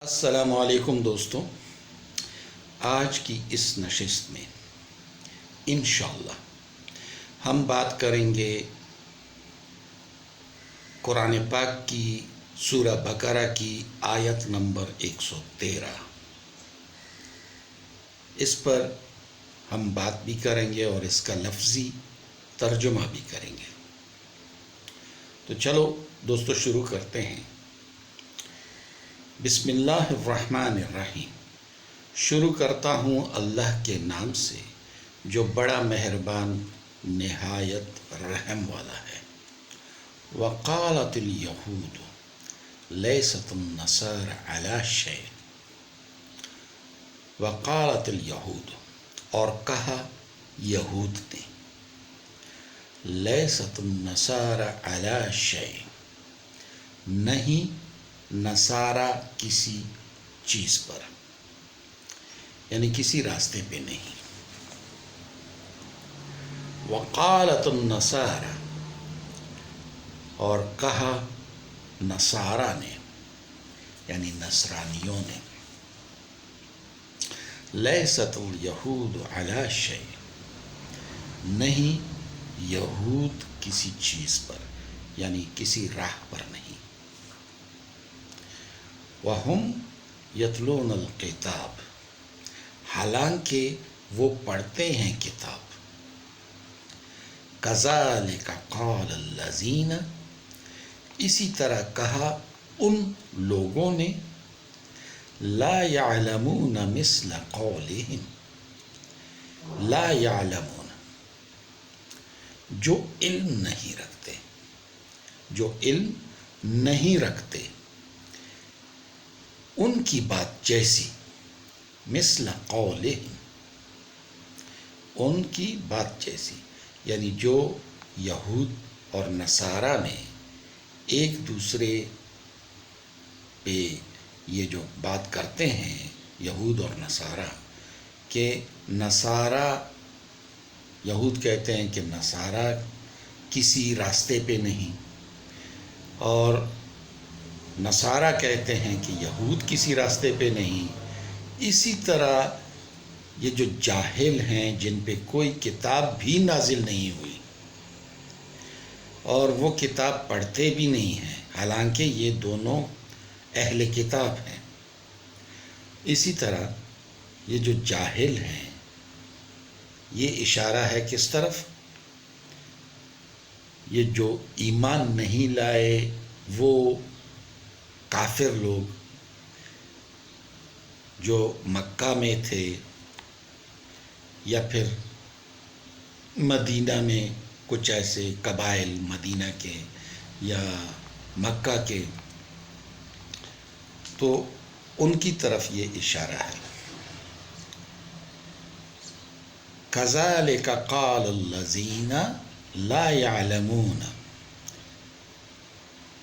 السلام علیکم دوستوں، آج کی اس نشست میں انشاءاللہ ہم بات کریں گے قرآن پاک کی سورہ بقرہ کی آیت نمبر 113۔ اس پر ہم بات بھی کریں گے اور اس کا لفظی ترجمہ بھی کریں گے۔ تو چلو دوستو شروع کرتے ہیں۔ بسم اللہ الرحمن الرحیم۔ شروع کرتا ہوں اللہ کے نام سے جو بڑا مہربان نہایت رحم والا ہے۔ وقالت الیہود لیست النصارى علی شیء۔ وقالت الیہود، اور کہا یہود نے، لیست النصارى علی شیء، نہیں نصارہ کسی چیز پر، یعنی کسی راستے پہ نہیں۔ وقالت النصارى، اور کہا نصارہ نے یعنی نصرانیوں نے، لیست الیہود علی شیء، نہیں یہود کسی چیز پر یعنی کسی راہ پر نہیں۔ وَهُمْ يَتْلُونَ الْكِتَابَ، حالانکہ وہ پڑھتے ہیں کتاب۔ كَذَلِكَ قَالَ الَّذِينَ، اسی طرح کہا ان لوگوں نے، لا يعلمون مثل قولهم، لا يعلمون، جو علم نہیں رکھتے، جو علم نہیں رکھتے ان کی بات جیسی، مثل قولهم، ان کی بات جیسی، یعنی جو یہود اور نصارہ نے ایک دوسرے پہ یہ جو بات کرتے ہیں یہود اور نصارہ، کہ نصارہ، یہود کہتے ہیں کہ نصارہ کسی راستے پہ نہیں، اور نصارہ کہتے ہیں کہ یہود کسی راستے پہ نہیں، اسی طرح یہ جو جاہل ہیں جن پہ کوئی کتاب بھی نازل نہیں ہوئی اور وہ کتاب پڑھتے بھی نہیں ہیں، حالانکہ یہ دونوں اہل کتاب ہیں، اسی طرح یہ جو جاہل ہیں، یہ اشارہ ہے کس طرف؟ یہ جو ایمان نہیں لائے وہ کافر لوگ جو مکہ میں تھے یا پھر مدینہ میں کچھ ایسے قبائل مدینہ کے یا مکہ کے، تو ان کی طرف یہ اشارہ ہے۔ كَذَلِكَ قَالَ الَّذِينَ لَا يَعْلَمُونَ،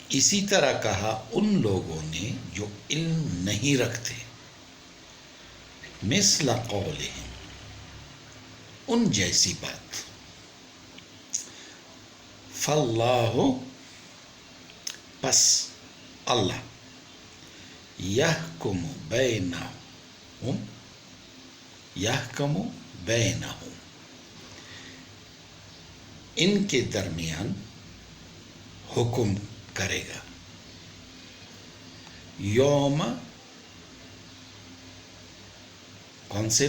اسی طرح کہا ان لوگوں نے جو علم نہیں رکھتے، مثل قولهم، ان جیسی بات۔ فاللہ، پس اللہ، یحکم بینہم، یحکم بینہم، ان کے درمیان حکم کرے گا، یوم، کون سے؟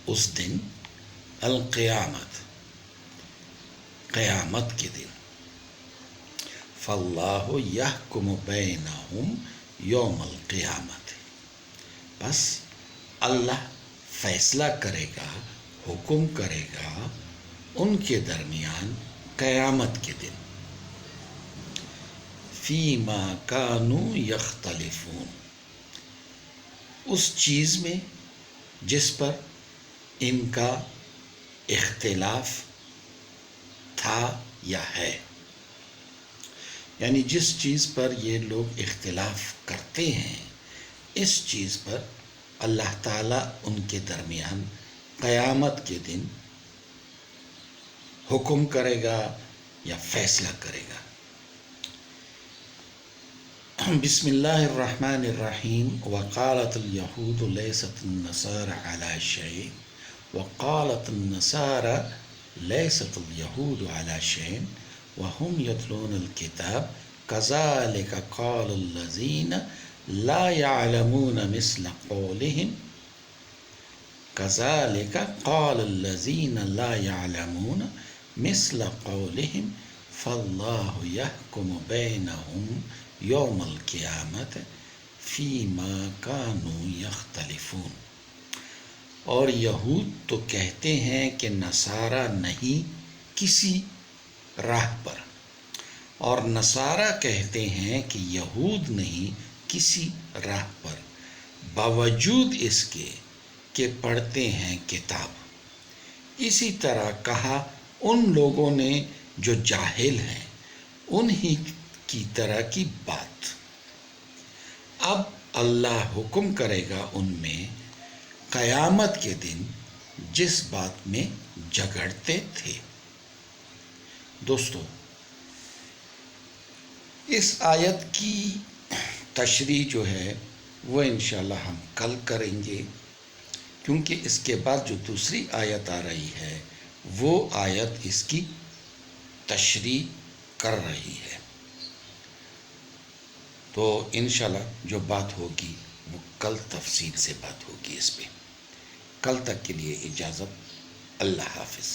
اس دن، القیامت، قیامت کے دن۔ فاللہ یحکم بینہم یوم القیامت، بس اللہ فیصلہ کرے گا، حکم کرے گا ان کے درمیان قیامت کے دن۔ فیما کانوا یختلفون، اس چیز میں جس پر ان کا اختلاف تھا یا ہے، یعنی جس چیز پر یہ لوگ اختلاف کرتے ہیں اس چیز پر اللہ تعالیٰ ان کے درمیان قیامت کے دن حکم کرے گا یا فیصلہ کرے گا۔ بسم اللہ الرحمن الرحیم وقالت اليہود لیست النصارى على شيء وقالت النصارى لیست اليہود على شيء وهم يتلون الكتاب كذلك قال الذين لا يعلمون مثل قولهم كذلك قال الذين لا يعلمون مثل قولهم فالله يحكم بينهم يوم القيامة فيما كانوا يختلفون۔ اور یہود تو کہتے ہیں کہ نصارہ نہیں کسی راہ پر، اور نصارہ کہتے ہیں کہ یہود نہیں کسی راہ پر، باوجود اس کے کہ پڑھتے ہیں کتاب۔ اسی طرح کہا ان لوگوں نے جو جاہل ہیں، انہی کی طرح کی بات۔ اب اللہ حکم کرے گا ان میں قیامت کے دن جس بات میں جھگڑتے تھے۔ دوستو، اس آیت کی تشریح جو ہے وہ انشاءاللہ ہم کل کریں گے، کیونکہ اس کے بعد جو دوسری آیت آ رہی ہے وہ آیت اس کی تشریح کر رہی ہے۔ تو انشاءاللہ جو بات ہوگی وہ کل تفصیل سے بات ہوگی اس پہ۔ کل تک کے لیے اجازت، اللہ حافظ۔